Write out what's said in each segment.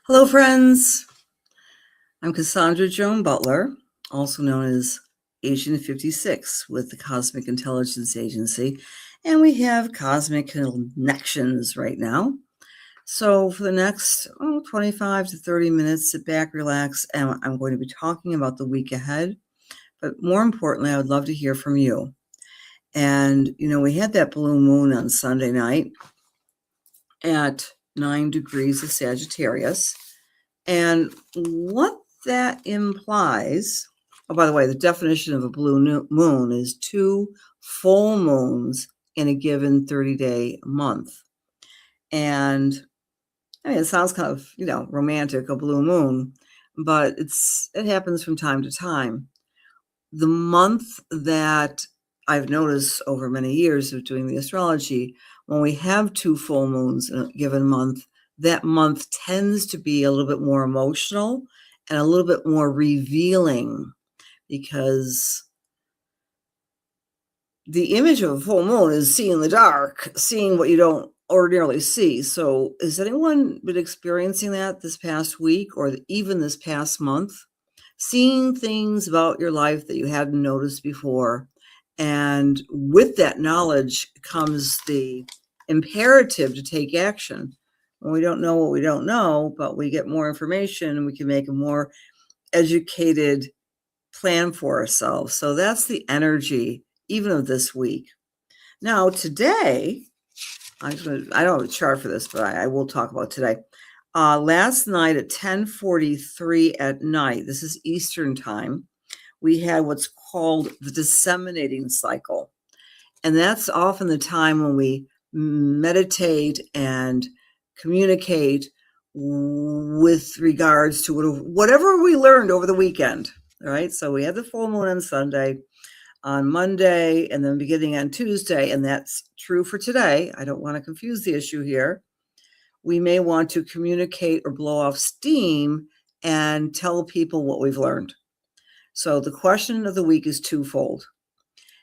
Hello, friends. I'm Cassandra Joan Butler, also known as Agent 56 with the Cosmic Intelligence Agency, and we have Cosmic Connections right now. So for the next 25 to 30 minutes, sit back, relax, and I'm going to be talking about the week ahead. But more importantly, I would love to hear from you. And, we had that blue moon on Sunday night at 9 degrees of Sagittarius. And what that implies, oh, by the way, the definition of a blue moon is 2 full moons in a given 30-day month. And it sounds kind of, romantic, a blue moon, but it happens from time to time. The month that I've noticed over many years of doing the astrology, when we have 2 full moons in a given month, that month tends to be a little bit more emotional and a little bit more revealing, because the image of a full moon is seeing the dark, seeing what you don't ordinarily see. So has anyone been experiencing that this past week or even this past month? Seeing things about your life that you hadn't noticed before. And with that knowledge comes the imperative to take action. When we don't know what we don't know, but we get more information and we can make a more educated plan for ourselves. So that's the energy even of this week. Now, today, I don't have a chart for this, but I will talk about today. Last night at 10:43 at night, this is Eastern time, we had what's called the disseminating cycle. And that's often the time when we meditate and communicate with regards to whatever we learned over the weekend. All right. So we had the full moon on Sunday, on Monday, and then beginning on Tuesday. And that's true for today. I don't want to confuse the issue here. We may want to communicate or blow off steam and tell people what we've learned. So the question of the week is twofold.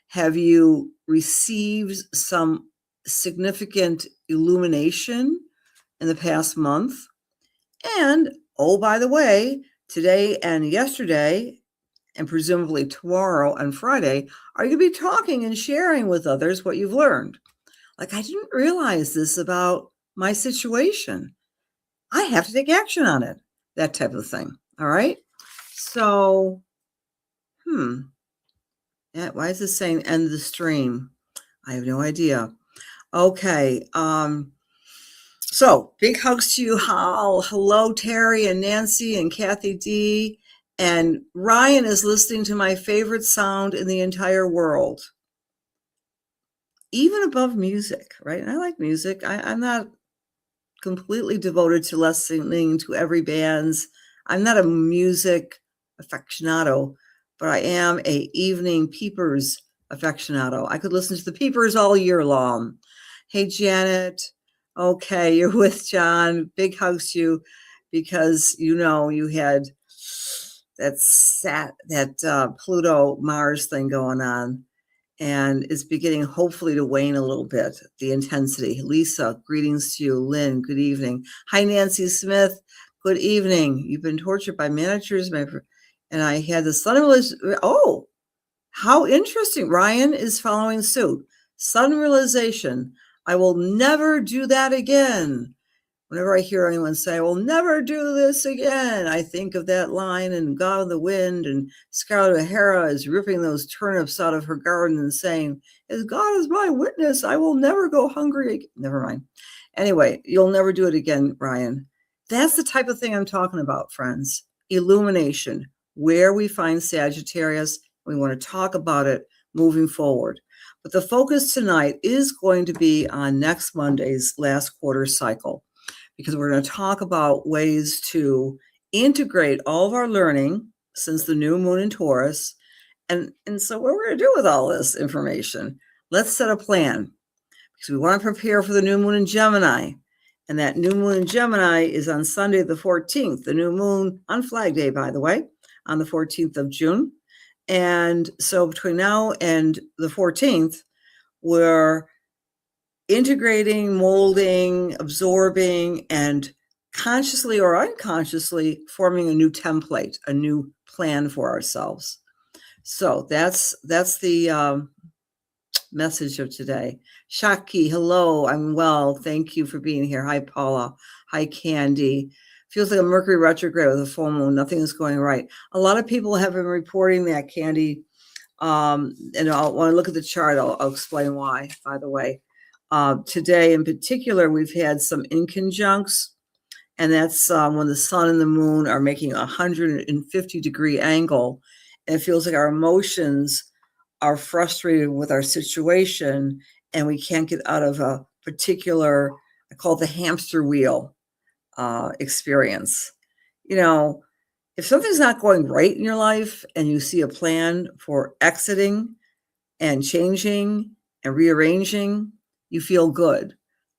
Have you received some significant illumination in the past month? And, oh, by the way, today and yesterday, and presumably tomorrow and Friday, are you going to be talking and sharing with others what you've learned? Like, I didn't realize this about my situation. I have to take action on it. That type of thing. All right. So, yeah, why is this saying end the stream? I have no idea. Okay. So big hugs to you, Hal. Hello, Terry and Nancy and Kathy D. And Ryan is listening to my favorite sound in the entire world, even above music, right? And I like music. I'm not completely devoted to listening to every band's. I'm not a music aficionado, but I am a evening Peepers aficionado. I could listen to the Peepers all year long. Hey, Janet. Okay, you're with John. Big hugs to you, because you had that Pluto Mars thing going on, and it's beginning hopefully to wane a little bit, the intensity. Lisa, greetings to you. Lynn, good evening. Hi, Nancy Smith. Good evening. You've been tortured by managers, and I had the sun realization. Oh, how interesting. Ryan is following suit. Sun realization. I will never do that again. Whenever I hear anyone say, I will never do this again, I think of that line in God of the Wind, and Scarlett O'Hara is ripping those turnips out of her garden and saying, as God is my witness, I will never go hungry again. Never mind. Anyway, you'll never do it again, Ryan. That's the type of thing I'm talking about, friends. Illumination, where we find Sagittarius. We want to talk about it moving forward. But the focus tonight is going to be on next Monday's last quarter cycle, because we're going to talk about ways to integrate all of our learning since the new moon in Taurus. And so what we're going to do with all this information, let's set a plan, because we want to prepare for the new moon in Gemini. And that new moon in Gemini is on Sunday, the 14th, the new moon on Flag Day, by the way, on the 14th of June. And so between now and the 14th, we're integrating, molding, absorbing, and consciously or unconsciously forming a new template, a new plan for ourselves. So that's the message of today. Shaki, hello, I'm well. Thank you for being here. Hi, Paula. Hi, Candy. Feels like a Mercury retrograde with a full moon. Nothing is going right. A lot of people have been reporting that, Candy. And when I look at the chart, I'll explain why, by the way. Today in particular, we've had some inconjuncts, and that's when the sun and the moon are making a 150-degree angle, and it feels like our emotions are frustrated with our situation, and we can't get out of a particular, I call it the hamster wheel experience. If something's not going right in your life and you see a plan for exiting and changing and rearranging, you feel good.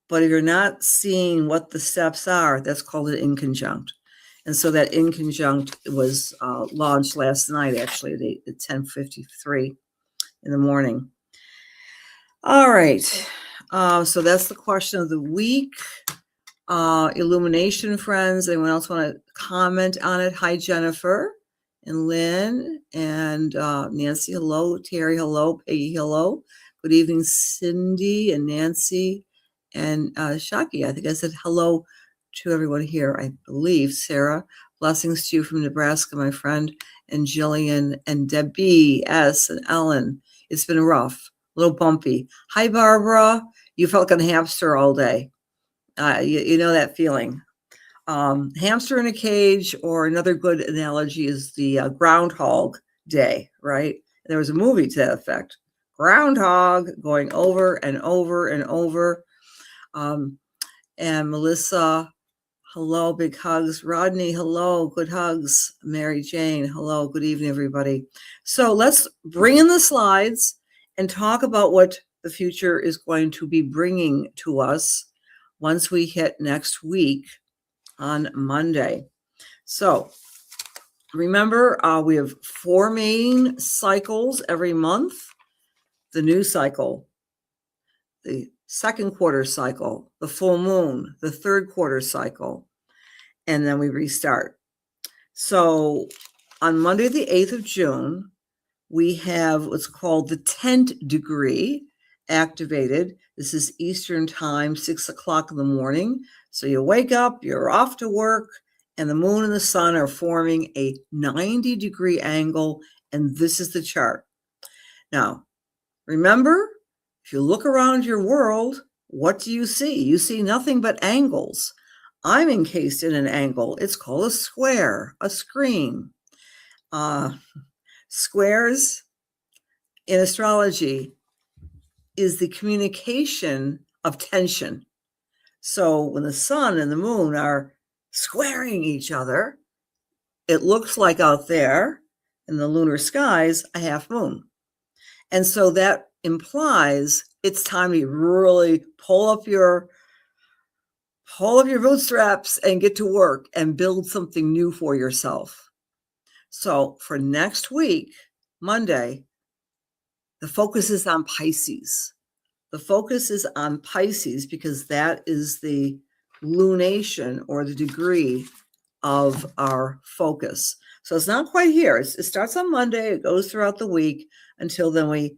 But if you're not seeing what the steps are, that's called an inconjunct. And so that inconjunct was launched last night, actually, at 10:53 in the morning. All right. So that's the question of the week. Illumination friends. Anyone else want to comment on it? Hi, Jennifer and Lynn and Nancy. Hello. Terry. Hello. Peggy. Hello. Good evening, Cindy and Nancy and Shaki. I think I said hello to everyone here. I believe Sarah. Blessings to you from Nebraska, my friend, and Jillian and Debbie S. and Ellen. It's been rough, a little bumpy. Hi, Barbara. You felt like a hamster all day. You know that feeling. Hamster in a cage, or another good analogy is the Groundhog Day, right? There was a movie to that effect. Groundhog going over and over and over. And Melissa, hello, big hugs. Rodney, hello, good hugs. Mary Jane, hello, good evening, everybody. So let's bring in the slides and talk about what the future is going to be bringing to us once we hit next week on Monday. So remember, we have 4 main cycles every month. The new cycle, the second quarter cycle, the full moon, the third quarter cycle, and then we restart. So on Monday, the 8th of June, we have what's called the 10th degree activated. This is Eastern time, 6 o'clock in the morning. So you wake up, you're off to work, and the moon and the sun are forming a 90-degree angle, and this is the chart. Now, remember, if you look around your world, what do you see? You see nothing but angles. I'm encased in an angle. It's called a square, a screen. Squares in astrology is the communication of tension. So when the sun and the moon are squaring each other, it looks like out there in the lunar skies, a half moon. And so that implies it's time to really pull up your bootstraps and get to work and build something new for yourself. So for next week, Monday, the focus is on Pisces. The focus is on Pisces because that is the lunation or the degree of our focus. So it's not quite here. It starts on Monday. It goes throughout the week until then we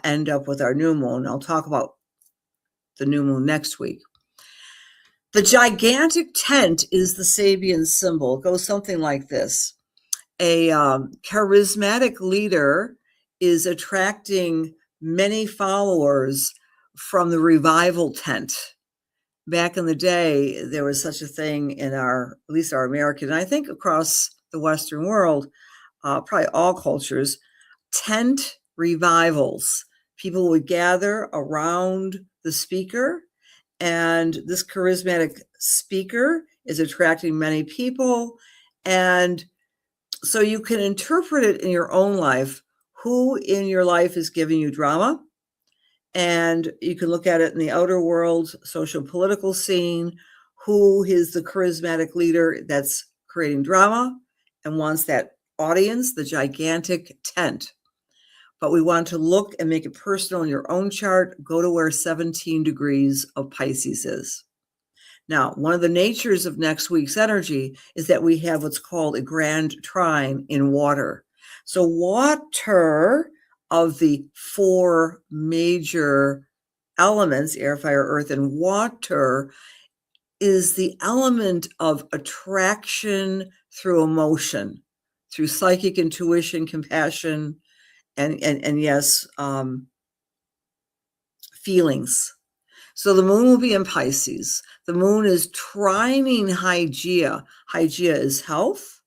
end up with our new moon. I'll talk about the new moon next week. The gigantic tent is the Sabian symbol. It goes something like this. A charismatic leader is attracting many followers from the revival tent. Back in the day, there was such a thing in at least our American, and I think across the Western world, probably all cultures, tent revivals. People would gather around the speaker, and this charismatic speaker is attracting many people. And so you can interpret it in your own life, who in your life is giving you drama. And you can look at it in the outer world, social political scene, who is the charismatic leader that's creating drama and wants that audience, the gigantic tent. But we want to look and make it personal in your own chart. Go to where 17 degrees of Pisces is. Now, one of the natures of next week's energy is that we have what's called a grand trine in water. So water, of the four major elements, air, fire, earth, and water, is the element of attraction through emotion, through psychic intuition, compassion, and yes, feelings. So the moon will be in Pisces. The moon is trining Hygeia. Hygeia is health.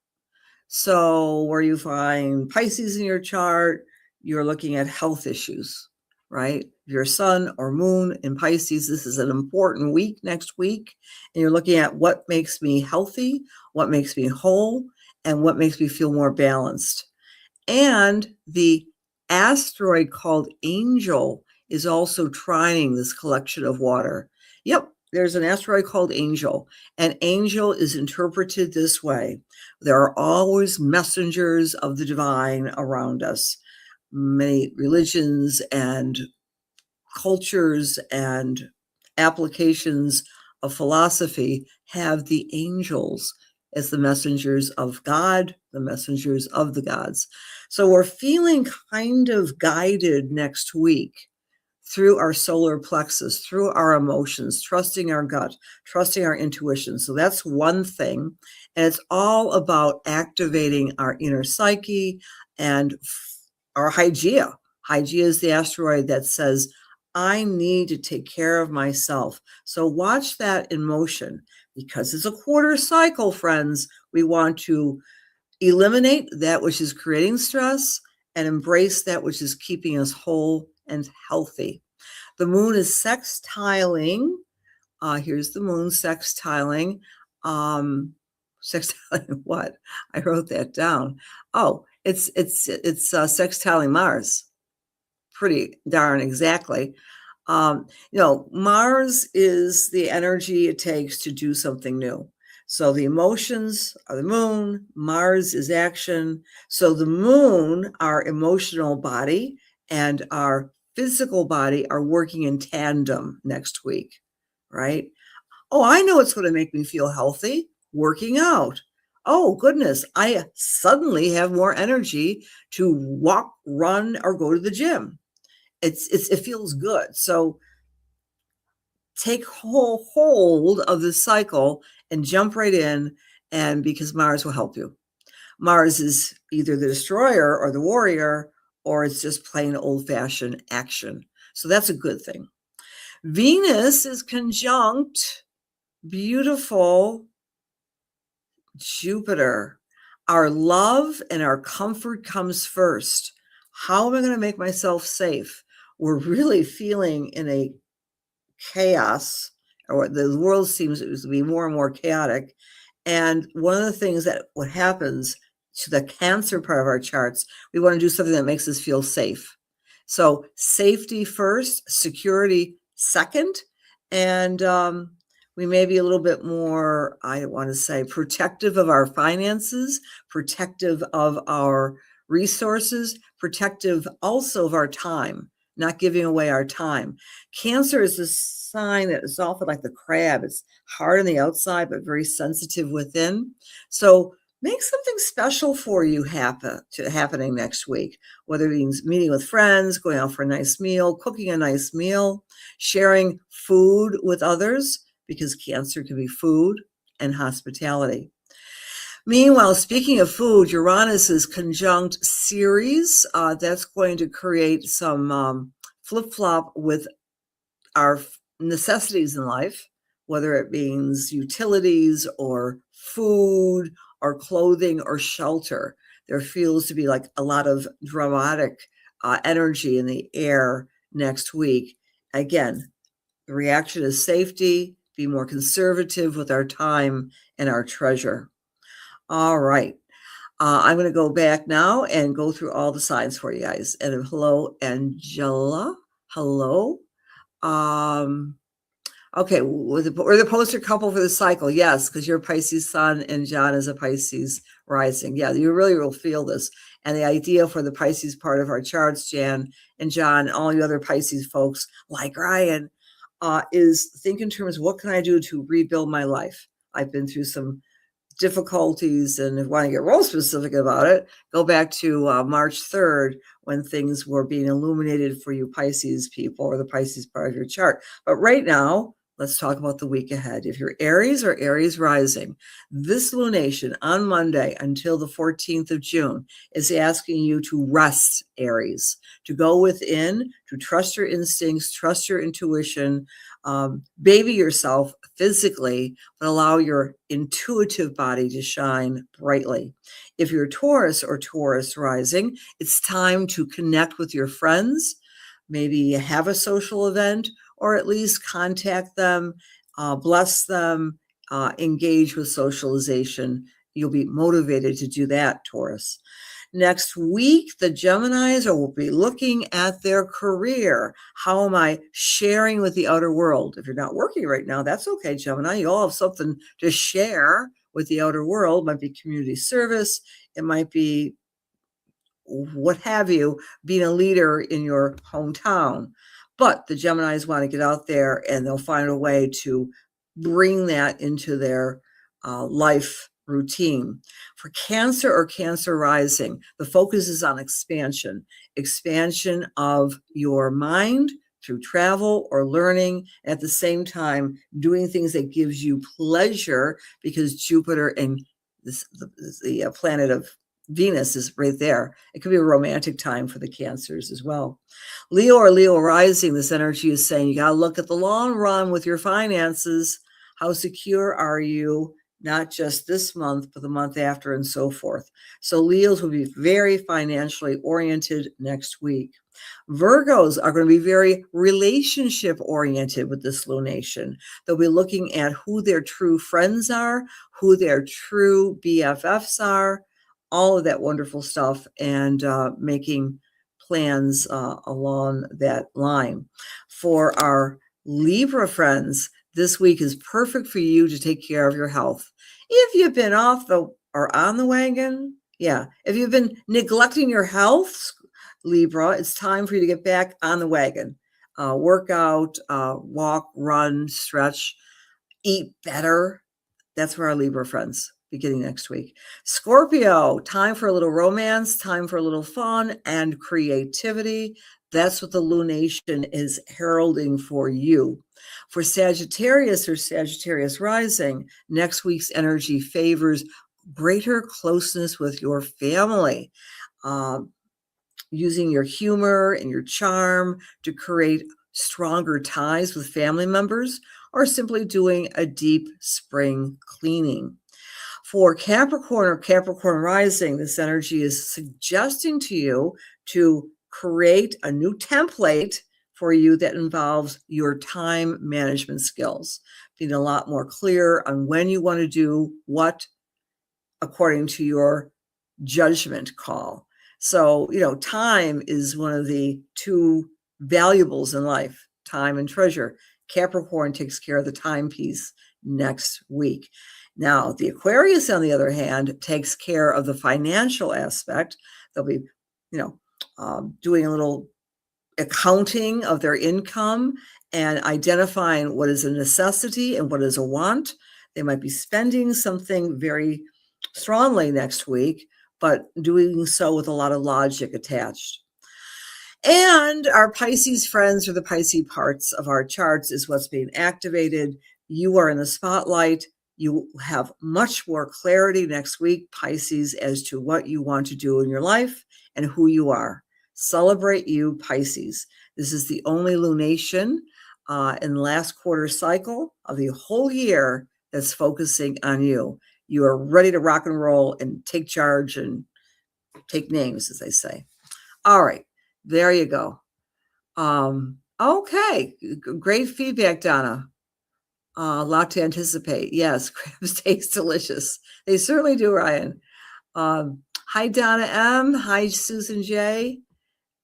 So where you find Pisces in your chart, you're looking at health issues, right? Your sun or moon in Pisces, this is an important week next week. And you're looking at what makes me healthy, what makes me whole, and what makes me feel more balanced. And the asteroid called Angel is also trining this collection of water. Yep, there's an asteroid called Angel, and Angel is interpreted this way. There are always messengers of the divine around us. Many religions and cultures and applications of philosophy have the angels as the messengers of God, the messengers of the gods. So we're feeling kind of guided next week through our solar plexus, through our emotions, trusting our gut, trusting our intuition. So that's one thing. And it's all about activating our inner psyche and our Hygeia. Hygeia is the asteroid that says, I need to take care of myself. So watch that in motion, because it's a quarter cycle, friends. We want to eliminate that which is creating stress and embrace that which is keeping us whole and healthy. The moon is sextiling. Here's the moon sextiling. Sextiling what? I wrote that down. Oh, it's sextiling Mars. Pretty darn exactly. Mars is the energy it takes to do something new. So the emotions are the moon, Mars is action. So the moon, our emotional body, and our physical body are working in tandem next week, right? Oh, I know it's going to make me feel healthy, working out. Oh, goodness, I suddenly have more energy to walk, run, or go to the gym. It feels good. So take hold of this cycle and jump right in, and because Mars will help you. Mars is either the destroyer or the warrior, or it's just plain old-fashioned action. So that's a good thing. Venus is conjunct beautiful Jupiter. Our love and our comfort comes first. How am I going to make myself safe? We're really feeling in a chaos, or the world seems to be more and more chaotic. And one of the things that what happens to the Cancer part of our charts, we want to do something that makes us feel safe. So safety first, security second, and we may be a little bit more, I want to say, protective of our finances, protective of our resources, protective also of our time, not giving away our time. Cancer is a sign that is often like the crab. It's hard on the outside, but very sensitive within. So make something special for you happening next week, whether it means meeting with friends, going out for a nice meal, cooking a nice meal, sharing food with others, because Cancer can be food and hospitality. Meanwhile, speaking of food, Uranus is conjunct Ceres. That's going to create some flip-flop with our necessities in life, whether it means utilities or food or clothing or shelter. There feels to be like a lot of dramatic energy in the air next week. Again, the reaction is safety, be more conservative with our time and our treasure. All right. I'm going to go back now and go through all the signs for you guys. And hello, Angela. Hello. Okay, we're the poster couple for the cycle. Yes, because you're Pisces sun and John is a Pisces rising. Yeah, you really will feel this. And the idea for the Pisces part of our charts, Jan and John, all you other Pisces folks like Ryan, is think in terms of what can I do to rebuild my life? I've been through some difficulties, and if you want to get real specific about it, go back to March 3rd when things were being illuminated for you Pisces people or the Pisces part of your chart. But right now, let's talk about the week ahead. If you're Aries or Aries rising, this lunation on Monday until the 14th of June is asking you to rest, Aries, to go within, to trust your instincts, trust your intuition, baby yourself physically, but allow your intuitive body to shine brightly. If you're Taurus or Taurus rising, it's time to connect with your friends, maybe have a social event, or at least contact them, bless them, engage with socialization. You'll be motivated to do that, Taurus. Next week, the Geminis will be looking at their career. How am I sharing with the outer world? If you're not working right now, that's okay, Gemini. You all have something to share with the outer world. It might be community service. It might be what have you, being a leader in your hometown. But the Geminis want to get out there and they'll find a way to bring that into their life routine. For Cancer or Cancer rising, the focus is on expansion of your mind through travel or learning, at the same time doing things that gives you pleasure, because Jupiter and the planet of Venus is right there. It could be a romantic time for the Cancers as well. Leo or Leo rising, this energy is saying you got to look at the long run with your finances. How secure are you? Not just this month, but the month after and so forth. So Leos will be very financially oriented next week. Virgos are going to be very relationship oriented with this lunation. They'll be looking at who their true friends are, who their true BFFs are, all of that wonderful stuff, and making plans along that line. For our Libra friends, this week is perfect for you to take care of your health. If you've been off the or on the wagon, if you've been neglecting your health, Libra, it's time for you to get back on the wagon. Work out, walk, run, stretch, eat better. That's where our Libra friends beginning next week. Scorpio, time for a little romance, time for a little fun and creativity. That's what the lunation is heralding for you. For Sagittarius or Sagittarius rising, next week's energy favors greater closeness with your family, using your humor and your charm to create stronger ties with family members, or simply doing a deep spring cleaning. For Capricorn or Capricorn rising, this energy is suggesting to you to create a new template for you that involves your time management skills, being a lot more clear on when you want to do what according to your judgment call. So, time is one of the two valuables in life, time and treasure. Capricorn takes care of the time piece next week. Now, the Aquarius, on the other hand, takes care of the financial aspect. They'll be, doing a little accounting of their income and identifying what is a necessity and what is a want. They might be spending something very strongly next week, but doing so with a lot of logic attached. And our Pisces friends, or the Pisces parts of our charts, is what's being activated. You are in the spotlight. You have much more clarity next week, Pisces, as to what you want to do in your life and who you are. Celebrate you, Pisces. This is the only lunation in the last quarter cycle of the whole year that's focusing on you. You are ready to rock and roll and take charge and take names, as they say. All right, there you go. Okay, great feedback, Donna. A lot to anticipate. Yes, crabs taste delicious. They certainly do, Ryan. Hi, Donna M. Hi, Susan J.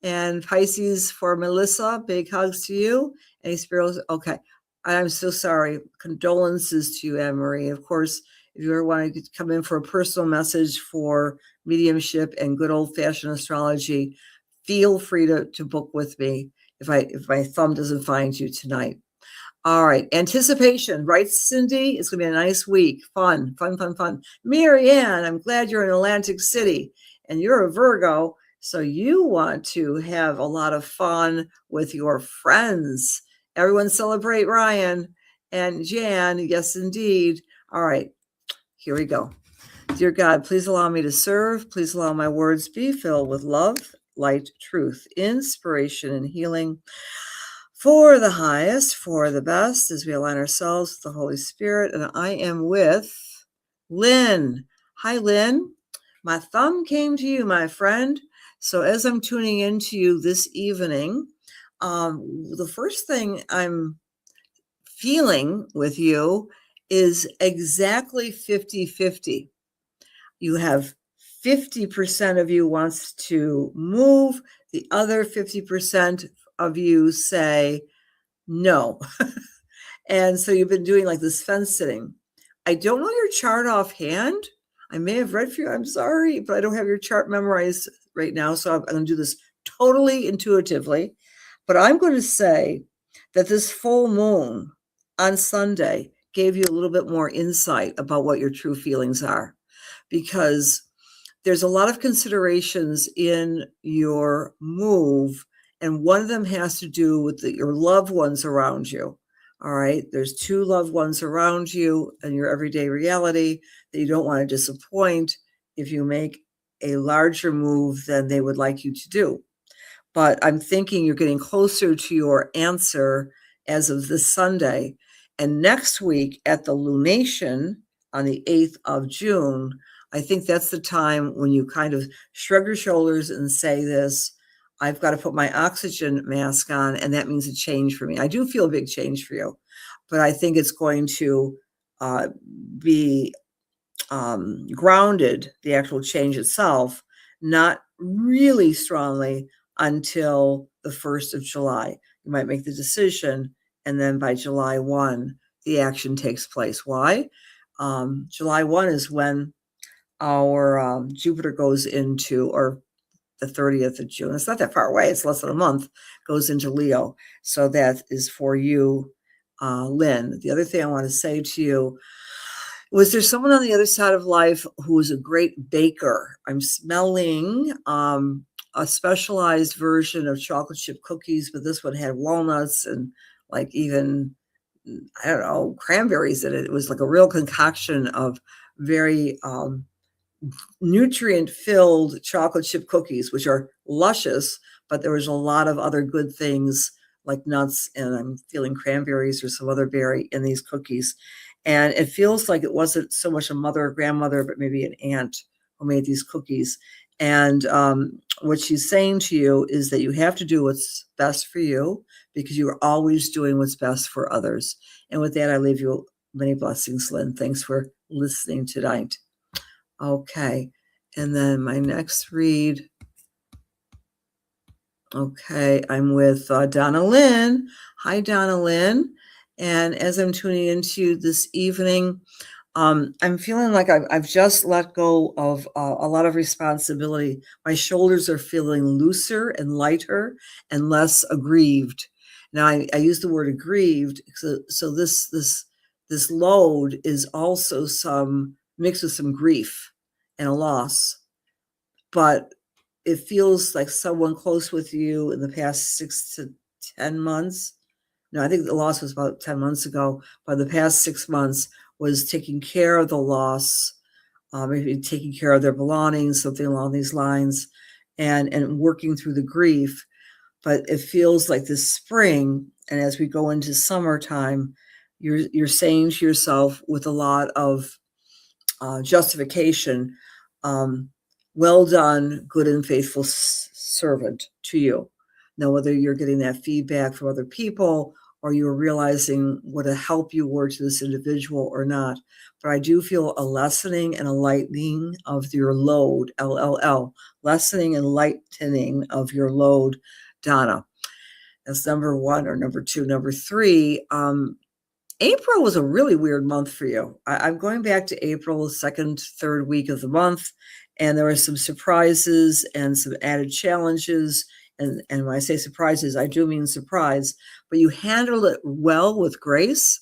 And Pisces for Melissa. Big hugs to you. Any spirals? Okay. I'm so sorry. Condolences to you, Anne Marie. Of course, if you ever want to come in for a personal message for mediumship and good old-fashioned astrology, feel free to book with me if my thumb doesn't find you tonight. All right. Anticipation, right, Cindy? It's going to be a nice week. Fun, fun, fun, fun. Mary Ann, I'm glad you're in Atlantic City and you're a Virgo. So you want to have a lot of fun with your friends. Everyone celebrate Ryan and Jan. Yes, indeed. All right. Here we go. Dear God, please allow me to serve. Please allow my words be filled with love, light, truth, inspiration, and healing for the highest, for the best, as we align ourselves with the Holy Spirit. And I am with Lynn. Hi, Lynn. My thumb came to you, my friend. So as I'm tuning into you this evening, the first thing I'm feeling with you is exactly 50-50. You have 50% of you wants to move. The other 50% of you say no. And so you've been doing like this fence sitting. I don't know your chart offhand. I may have read for you. I'm sorry, but I don't have your chart memorized right now. So I'm going to do this totally intuitively. But I'm going to say that this full moon on Sunday gave you a little bit more insight about what your true feelings are, because there's a lot of considerations in your move, and one of them has to do with your loved ones around you. All right. There's two loved ones around you in your everyday reality that you don't want to disappoint if you make a larger move than they would like you to do. But I'm thinking you're getting closer to your answer as of this Sunday. And next week at the lunation on the 8th of June, I think that's the time when you kind of shrug your shoulders and say this, I've got to put my oxygen mask on, and that means a change for me. I do feel a big change for you, but I think it's going to be grounded, the actual change itself, not really strongly until the 1st of July. You might make the decision, and then by July 1, the action takes place. Why? July 1 is when our Jupiter goes into, or the 30th of June. It's not that far away. It's less than a month, goes into Leo. So that is for you, Lynn. The other thing I want to say to you, was there someone on the other side of life who was a great baker? I'm smelling a specialized version of chocolate chip cookies, but this one had walnuts and like even, I don't know, cranberries in it. It was like a real concoction of very nutrient-filled chocolate chip cookies, which are luscious, but there was a lot of other good things like nuts, and I'm feeling cranberries or some other berry in these cookies. And it feels like it wasn't so much a mother or grandmother, but maybe an aunt who made these cookies. And what she's saying to you is that you have to do what's best for you, because you are always doing what's best for others. And with that, I leave you many blessings, Lynn. Thanks for listening tonight. Okay. And then my next read. Okay. I'm with Donna Lynn. Hi, Donna Lynn. And as I'm tuning into this evening, I'm feeling like I've just let go of a lot of responsibility. My shoulders are feeling looser and lighter and less aggrieved. Now I use the word aggrieved. So this load is also some mixed with some grief and a loss, but it feels like someone close with you in the past 6 to 10 months. No, I think the loss was about 10 months ago, but the past 6 months was taking care of the loss, maybe taking care of their belongings, something along these lines, and working through the grief. But it feels like this spring, and as we go into summertime, you're saying to yourself with a lot of justification, well done, good and faithful servant to you. Now, whether you're getting that feedback from other people or you're realizing what a help you were to this individual or not, but I do feel a lessening and a lightening of your load, LLL, lessening and lightening of your load, Donna. That's number one, or number two. Number three, April was a really weird month for you. I'm going back to April, second, third week of the month, and there were some surprises and some added challenges And when I say surprises, I do mean surprise, but you handle it well with grace,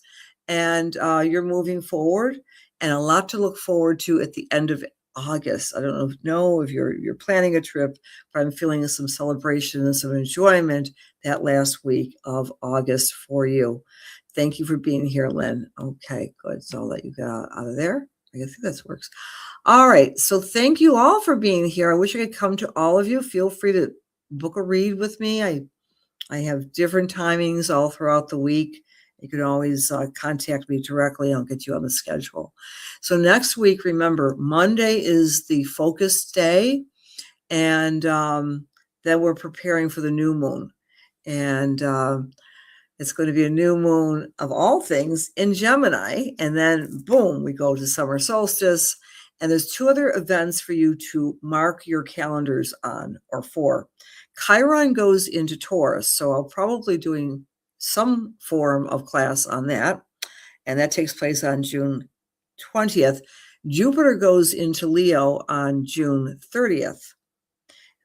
and you're moving forward, and a lot to look forward to at the end of August. I don't know if you're planning a trip, but I'm feeling some celebration and some enjoyment that last week of August for you. Thank you for being here, Lynn. Okay, good. So I'll let you get out of there. I think that works. All right. So thank you all for being here. I wish I could come to all of you. Feel free to book a read with me. I have different timings all throughout the week. You can always contact me directly. I'll get you on the schedule. So next week, remember, Monday is the focus day, and then we're preparing for the new moon. And it's going to be a new moon of all things in Gemini. And then, boom, we go to summer solstice. And there's 2 other events for you to mark your calendars on or for. Chiron goes into Taurus, so I'll probably doing some form of class on that. And that takes place on June 20th. Jupiter goes into Leo on June 30th.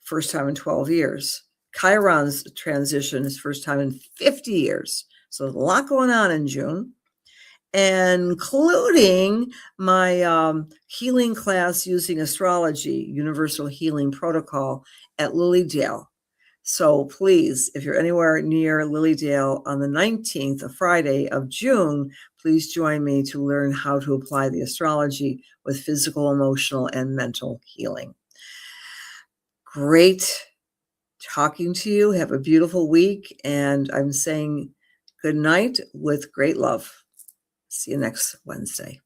First time in 12 years. Chiron's transition is first time in 50 years. So there's a lot going on in June, including my healing class using astrology, Universal Healing Protocol at Lilydale. So please, if you're anywhere near Lilydale on the 19th, a Friday of June, please join me to learn how to apply the astrology with physical, emotional, and mental healing. Great talking to you. Have a beautiful week. And I'm saying good night with great love. See you next Wednesday.